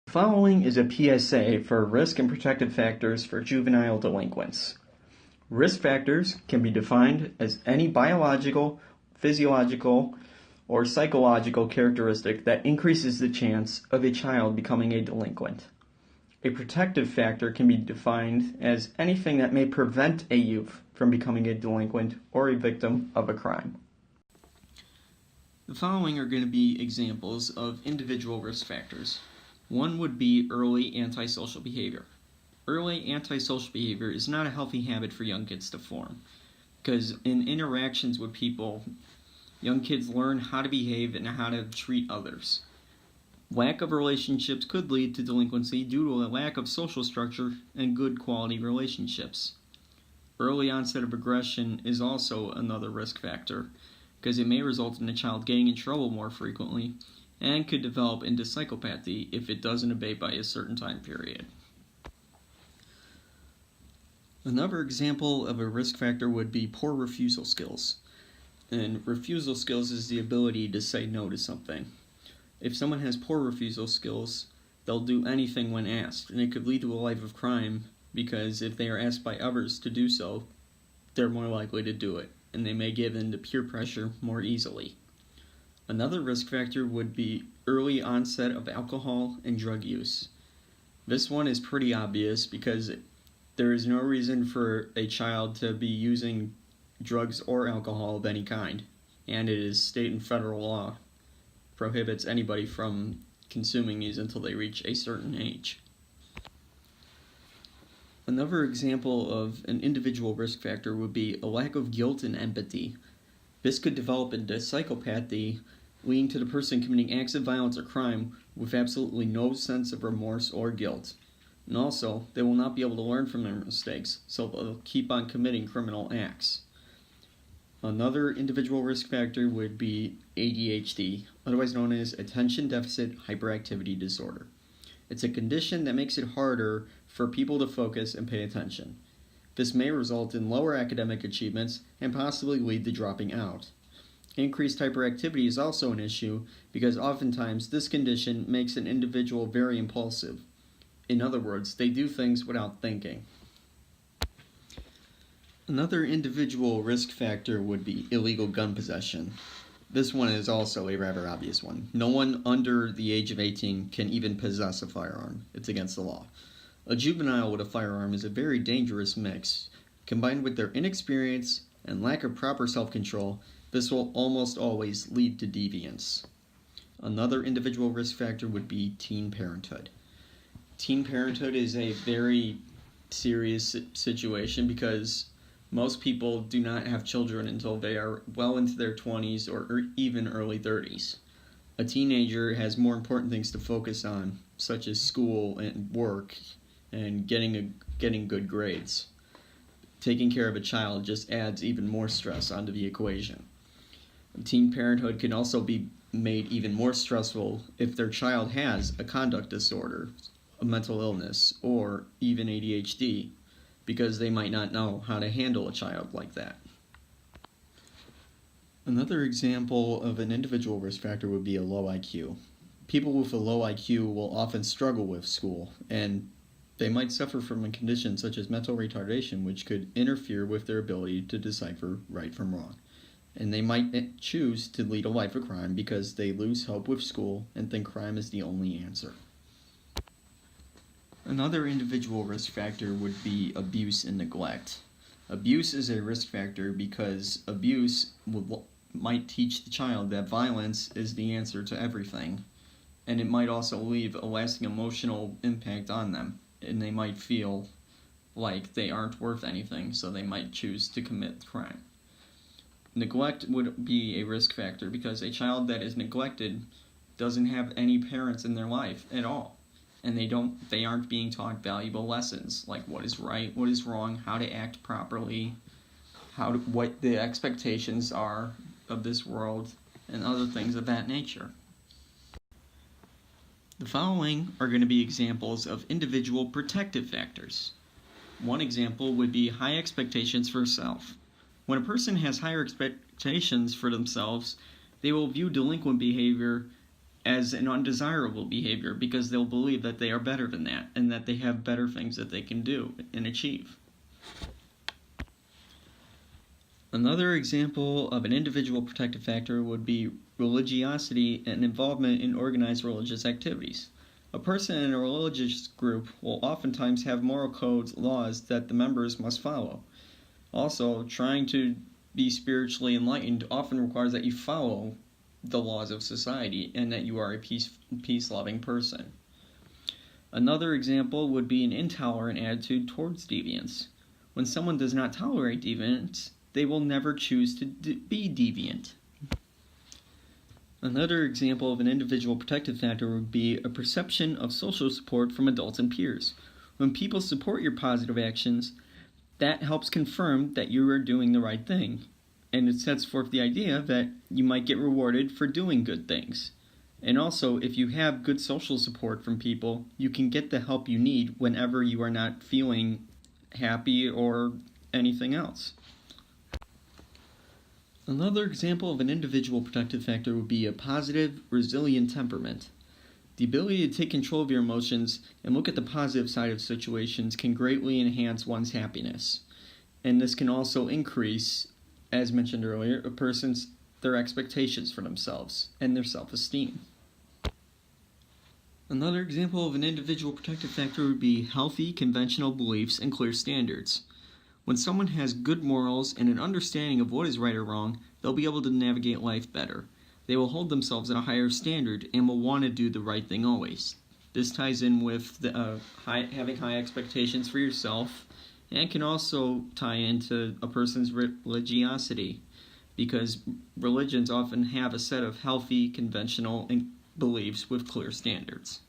Following is a PSA for risk and protective factors for juvenile delinquents. Risk factors can be defined as any biological, physiological, or psychological characteristic that increases the chance of a child becoming a delinquent. A protective factor can be defined as anything that may prevent a youth from becoming a delinquent or a victim of a crime. The following are going to be examples of individual risk factors. One would be early antisocial behavior. Early antisocial behavior is not a healthy habit for young kids to form, because in interactions with people, young kids learn how to behave and how to treat others. Lack of relationships could lead to delinquency due to a lack of social structure and good quality relationships. Early onset of aggression is also another risk factor, because it may result in a child getting in trouble more frequently and could develop into psychopathy if it doesn't abate by a certain time period. Another example of a risk factor would be poor refusal skills. And refusal skills is the ability to say no to something. If someone has poor refusal skills, they'll do anything when asked, and it could lead to a life of crime because if they are asked by others to do so, they're more likely to do it, and they may give in to peer pressure more easily. Another risk factor would be early onset of alcohol and drug use. This one is pretty obvious because there is no reason for a child to be using drugs or alcohol of any kind, and it is state and federal law prohibits anybody from consuming these until they reach a certain age. Another example of an individual risk factor would be a lack of guilt and empathy. This could develop into psychopathy, leading to the person committing acts of violence or crime with absolutely no sense of remorse or guilt. And also, they will not be able to learn from their mistakes, so they'll keep on committing criminal acts. Another individual risk factor would be ADHD, otherwise known as Attention Deficit Hyperactivity Disorder. It's a condition that makes it harder for people to focus and pay attention. This may result in lower academic achievements and possibly lead to dropping out. Increased hyperactivity is also an issue because oftentimes this condition makes an individual very impulsive. In other words, they do things without thinking. Another individual risk factor would be illegal gun possession. This one is also a rather obvious one. No one under the age of 18 can even possess a firearm. It's against the law. A juvenile with a firearm is a very dangerous mix. Combined with their inexperience and lack of proper self-control, this will almost always lead to deviance. Another individual risk factor would be teen parenthood. Teen parenthood is a very serious situation because most people do not have children until they are well into their 20s or even early 30s. A teenager has more important things to focus on, such as school and work and getting good grades. Taking care of a child just adds even more stress onto the equation. Teen parenthood can also be made even more stressful if their child has a conduct disorder, a mental illness, or even ADHD, because they might not know how to handle a child like that. Another example of an individual risk factor would be a low IQ. People with a low IQ will often struggle with school, and they might suffer from a condition such as mental retardation, which could interfere with their ability to decipher right from wrong. And they might choose to lead a life of crime because they lose hope with school and think crime is the only answer. Another individual risk factor would be abuse and neglect. Abuse is a risk factor because abuse might teach the child that violence is the answer to everything, and it might also leave a lasting emotional impact on them, and they might feel like they aren't worth anything, so they might choose to commit crime. Neglect would be a risk factor because a child that is neglected doesn't have any parents in their life at all. And they aren't being taught valuable lessons like what is right, what is wrong, how to act properly, what the expectations are of this world, and other things of that nature. The following are going to be examples of individual protective factors. One example would be high expectations for self. When a person has higher expectations for themselves, they will view delinquent behavior as an undesirable behavior because they'll believe that they are better than that and that they have better things that they can do and achieve. Another example of an individual protective factor would be religiosity and involvement in organized religious activities. A person in a religious group will oftentimes have moral codes, laws that the members must follow. Also, trying to be spiritually enlightened often requires that you follow the laws of society and that you are a peace-loving person. Another example would be an intolerant attitude towards deviance. When someone does not tolerate deviance, they will never choose to be deviant. Another example of an individual protective factor would be a perception of social support from adults and peers. When people support your positive actions, that helps confirm that you are doing the right thing, and it sets forth the idea that you might get rewarded for doing good things. And also, if you have good social support from people, you can get the help you need whenever you are not feeling happy or anything else. Another example of an individual protective factor would be a positive, resilient temperament. The ability to take control of your emotions and look at the positive side of situations can greatly enhance one's happiness. And this can also increase, as mentioned earlier, their expectations for themselves and their self-esteem. Another example of an individual protective factor would be healthy, conventional beliefs and clear standards. When someone has good morals and an understanding of what is right or wrong, they'll be able to navigate life better. They will hold themselves at a higher standard and will want to do the right thing always. This ties in with having high expectations for yourself, and can also tie into a person's religiosity, because religions often have a set of healthy, conventional beliefs with clear standards.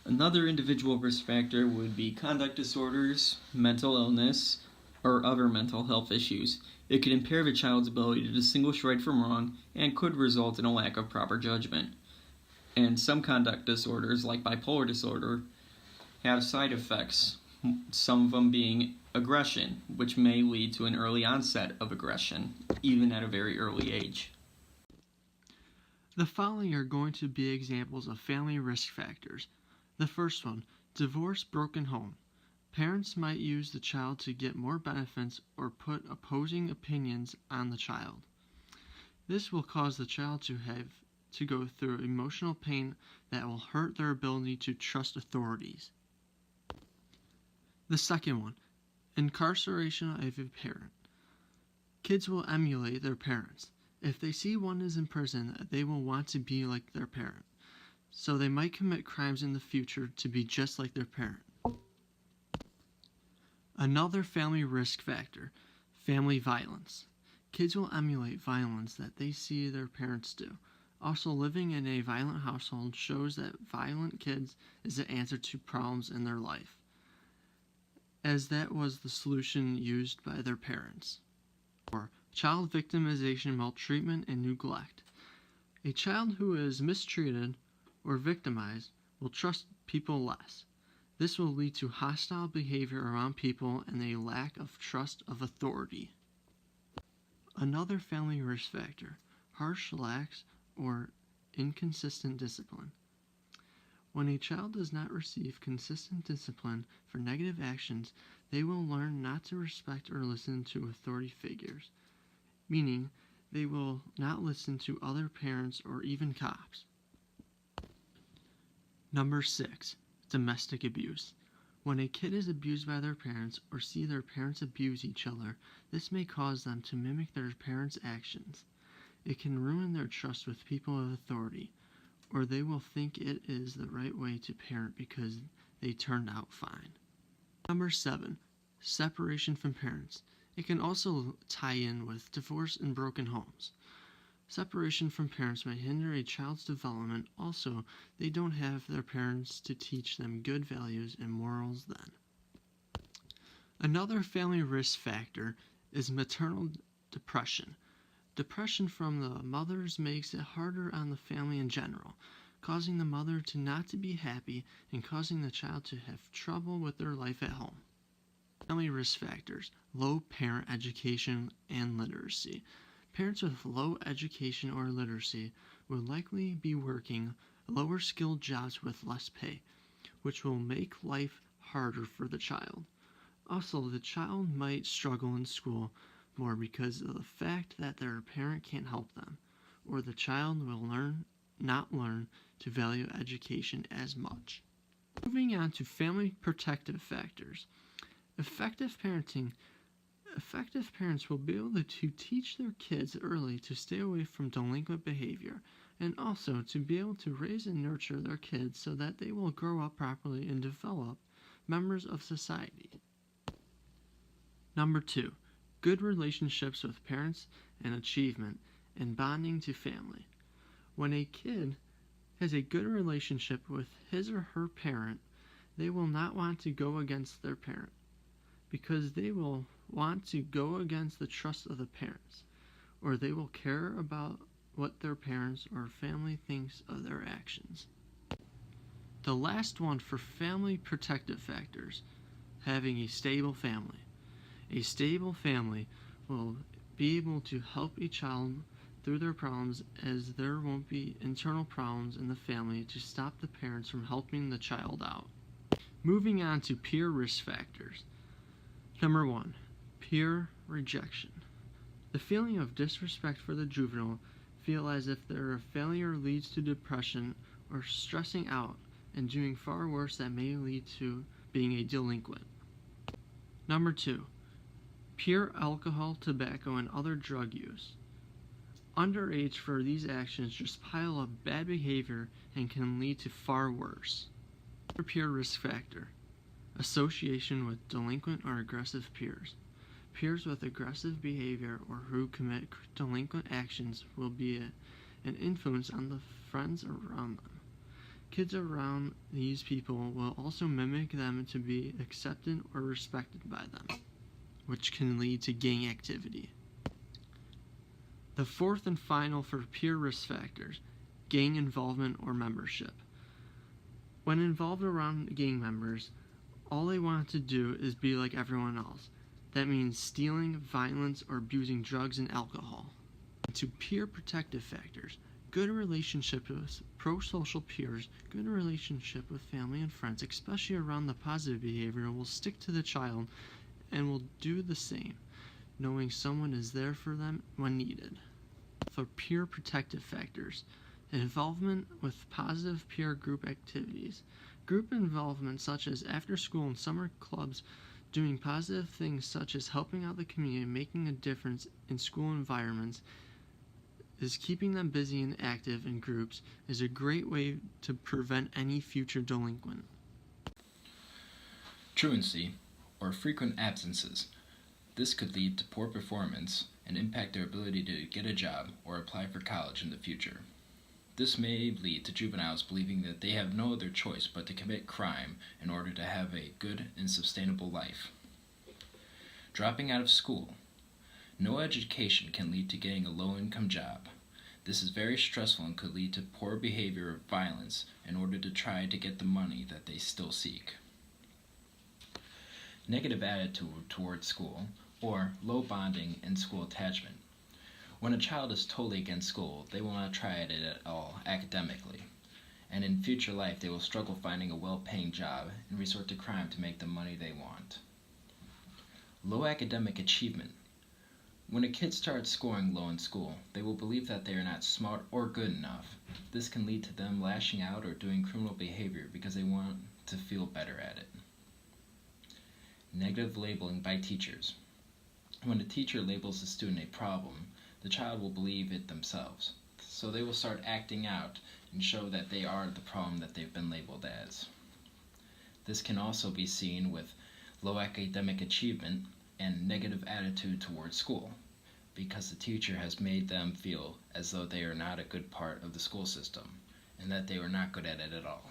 Another individual risk factor would be conduct disorders, mental illness, or other mental health issues. It could impair the child's ability to distinguish right from wrong and could result in a lack of proper judgment. And some conduct disorders, like bipolar disorder, have side effects, some of them being aggression, which may lead to an early onset of aggression, even at a very early age. The following are going to be examples of family risk factors. The first one, divorce, broken home. Parents might use the child to get more benefits or put opposing opinions on the child. This will cause the child to have to go through emotional pain that will hurt their ability to trust authorities. The second one, incarceration of a parent. Kids will emulate their parents. If they see one is in prison, they will want to be like their parent. So they might commit crimes in the future to be just like their parent. Another family risk factor, family violence. Kids will emulate violence that they see their parents do. Also, living in a violent household shows that violent kids is the answer to problems in their life, as that was the solution used by their parents. Or child victimization, maltreatment, and neglect. A child who is mistreated or victimized will trust people less. This will lead to hostile behavior around people and a lack of trust of authority. Another family risk factor, harsh, lax, or inconsistent discipline. When a child does not receive consistent discipline for negative actions, they will learn not to respect or listen to authority figures, meaning they will not listen to other parents or even cops. Number 6, domestic abuse. When a kid is abused by their parents or see their parents abuse each other, this may cause them to mimic their parents' actions. It can ruin their trust with people of authority, or they will think it is the right way to parent because they turned out fine. Number 7, separation from parents. It can also tie in with divorce and broken homes. Separation from parents may hinder a child's development. Also, they don't have their parents to teach them good values and morals then. Another family risk factor is maternal depression. Depression from the mothers makes it harder on the family in general, causing the mother to not to be happy and causing the child to have trouble with their life at home. Family risk factors, low parent education and literacy. Parents with low education or literacy will likely be working lower skilled jobs with less pay, which will make life harder for the child. Also, the child might struggle in school more because of the fact that their parent can't help them, or the child will not learn to value education as much. Moving on to family protective factors. Effective parents will be able to teach their kids early to stay away from delinquent behavior, and also to be able to raise and nurture their kids so that they will grow up properly and develop members of society. Number 2, good relationships with parents and achievement and bonding to family. When a kid has a good relationship with his or her parent, they will not want to go against their parent because they will want to go against the trust of the parents, or they will care about what their parents or family thinks of their actions. The last one for family protective factors, having a stable family. A stable family will be able to help a child through their problems, as there won't be internal problems in the family to stop the parents from helping the child out. Moving on to peer risk factors. Number 1, peer rejection. The feeling of disrespect for the juvenile feel as if their failure leads to depression or stressing out and doing far worse that may lead to being a delinquent. Number 2, pure alcohol, tobacco, and other drug use. Underage for these actions just pile up bad behavior and can lead to far worse. Another peer risk factor, association with delinquent or aggressive peers. Peers with aggressive behavior or who commit delinquent actions will be an influence on the friends around them. Kids around these people will also mimic them to be accepted or respected by them, which can lead to gang activity. The fourth and final for peer risk factors, gang involvement or membership. When involved around gang members, all they want to do is be like everyone else. That means stealing, violence, or abusing drugs and alcohol. To peer protective factors, good relationship with pro-social peers, good relationship with family and friends, especially around the positive behavior, will stick to the child and will do the same, knowing someone is there for them when needed. For peer protective factors, involvement with positive peer group activities. Group involvement such as after school and summer clubs, doing positive things such as helping out the community and making a difference in school environments, is keeping them busy and active in groups, is a great way to prevent any future delinquent. Truancy, or frequent absences. This could lead to poor performance and impact their ability to get a job or apply for college in the future. This may lead to juveniles believing that they have no other choice but to commit crime in order to have a good and sustainable life. Dropping out of school. No education can lead to getting a low-income job. This is very stressful and could lead to poor behavior or violence in order to try to get the money that they still seek. Negative attitude towards school, or low bonding and school attachment. When a child is totally against school, they will not try it at all academically, and in future life they will struggle finding a well-paying job and resort to crime to make the money they want. Low academic achievement. When a kid starts scoring low in school, they will believe that they are not smart or good enough. This can lead to them lashing out or doing criminal behavior because they want to feel better at it. Negative labeling by teachers. When a teacher labels a student a problem, the child will believe it themselves, so they will start acting out and show that they are the problem that they've been labeled as. This can also be seen with low academic achievement and negative attitude towards school, because the teacher has made them feel as though they are not a good part of the school system and that they are not good at it at all.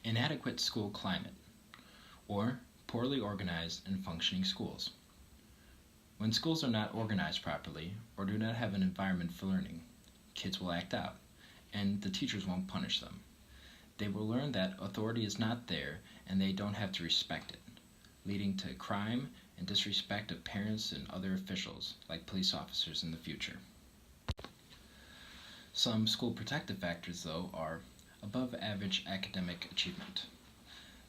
Inadequate school climate, or poorly organized and functioning schools. When schools are not organized properly or do not have an environment for learning, kids will act out, and the teachers won't punish them. They will learn that authority is not there and they don't have to respect it, leading to crime and disrespect of parents and other officials, like police officers in the future. Some school protective factors, though, are above average academic achievement.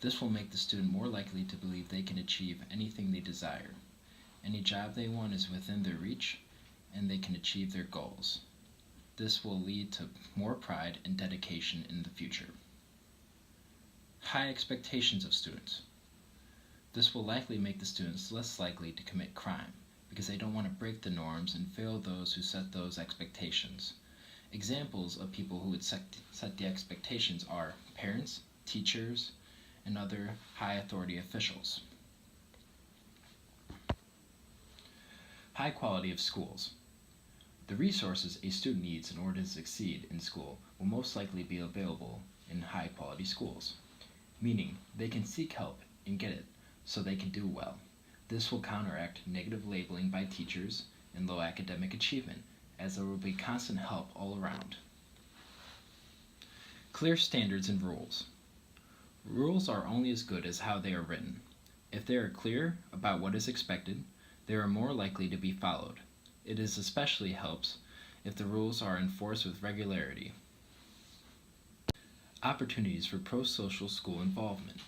This will make the student more likely to believe they can achieve anything they desire. Any job they want is within their reach, and they can achieve their goals. This will lead to more pride and dedication in the future. High expectations of students. This will likely make the students less likely to commit crime because they don't want to break the norms and fail those who set those expectations. Examples of people who would set the expectations are parents, teachers, and other high authority officials. High quality of schools. The resources a student needs in order to succeed in school will most likely be available in high quality schools, meaning they can seek help and get it so they can do well. This will counteract negative labeling by teachers and low academic achievement, as there will be constant help all around. Clear standards and rules. Rules are only as good as how they are written. If they are clear about what is expected, they are more likely to be followed. It is especially helps if the rules are enforced with regularity. Opportunities for pro-social school involvement.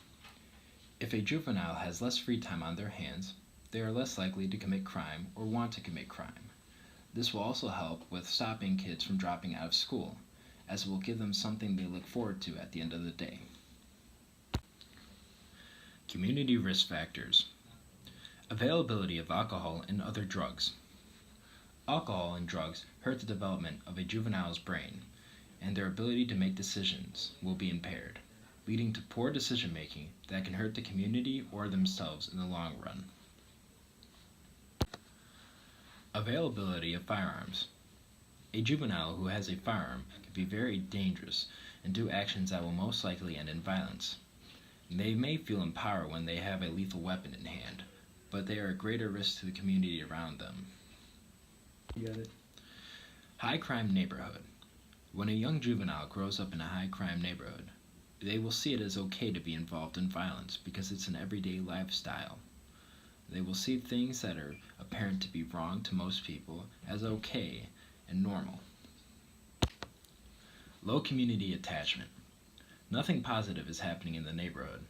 If a juvenile has less free time on their hands, they are less likely to commit crime or want to commit crime. This will also help with stopping kids from dropping out of school, as it will give them something they look forward to at the end of the day. Community risk factors. Availability of alcohol and other drugs. Alcohol and drugs hurt the development of a juvenile's brain, and their ability to make decisions will be impaired, leading to poor decision-making that can hurt the community or themselves in the long run. Availability of firearms. A juvenile who has a firearm can be very dangerous and do actions that will most likely end in violence. They may feel empowered when they have a lethal weapon in hand, but they are a greater risk to the community around them. You got it. High crime neighborhood. When a young juvenile grows up in a high crime neighborhood, they will see it as okay to be involved in violence because it's an everyday lifestyle. They will see things that are apparent to be wrong to most people as okay and normal. Low community attachment. Nothing positive is happening in the neighborhood.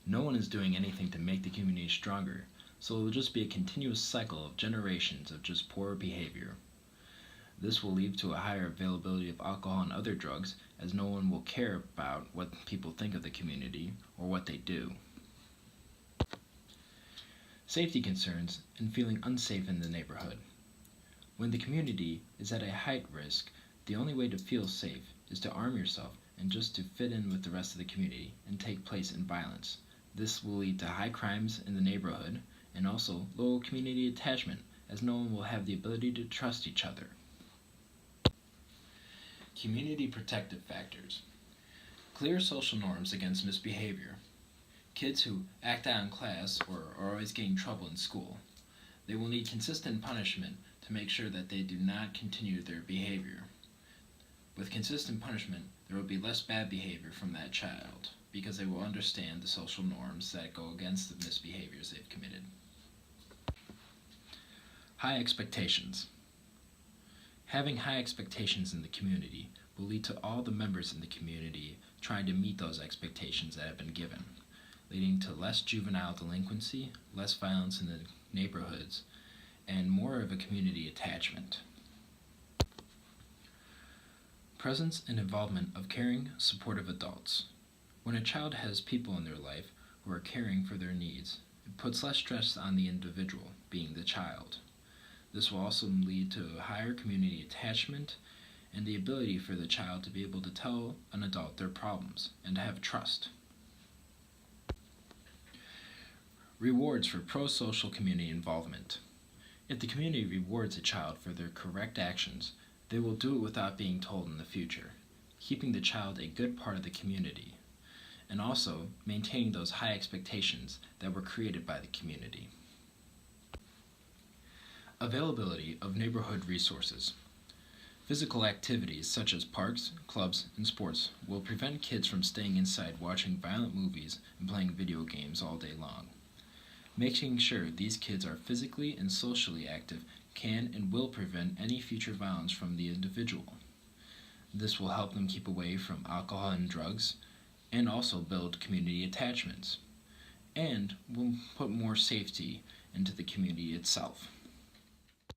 No one is doing anything to make the community stronger, so it will just be a continuous cycle of generations of just poor behavior. This will lead to a higher availability of alcohol and other drugs, as no one will care about what people think of the community or what they do. Safety concerns and feeling unsafe in the neighborhood. When the community is at a height risk, the only way to feel safe is to arm yourself and just to fit in with the rest of the community and take place in violence. This will lead to high crimes in the neighborhood and also low community attachment, as no one will have the ability to trust each other. Community protective factors. Clear social norms against misbehavior. Kids who act out in class or are always getting in trouble in school. They will need consistent punishment to make sure that they do not continue their behavior. With consistent punishment, there will be less bad behavior from that child because they will understand the social norms that go against the misbehaviors they've committed. High expectations. Having high expectations in the community will lead to all the members in the community trying to meet those expectations that have been given, leading to less juvenile delinquency, less violence in the neighborhoods, and more of a community attachment. Presence and involvement of caring, supportive adults. When a child has people in their life who are caring for their needs, it puts less stress on the individual, being the child. This will also lead to a higher community attachment and the ability for the child to be able to tell an adult their problems and to have trust. Rewards for pro-social community involvement. If the community rewards a child for their correct actions, they will do it without being told in the future, keeping the child a good part of the community, and also maintaining those high expectations that were created by the community. Availability of neighborhood resources. Physical activities such as parks, clubs, and sports will prevent kids from staying inside watching violent movies and playing video games all day long. Making sure these kids are physically and socially active can and will prevent any future violence from the individual. This will help them keep away from alcohol and drugs and also build community attachments, and will put more safety into the community itself.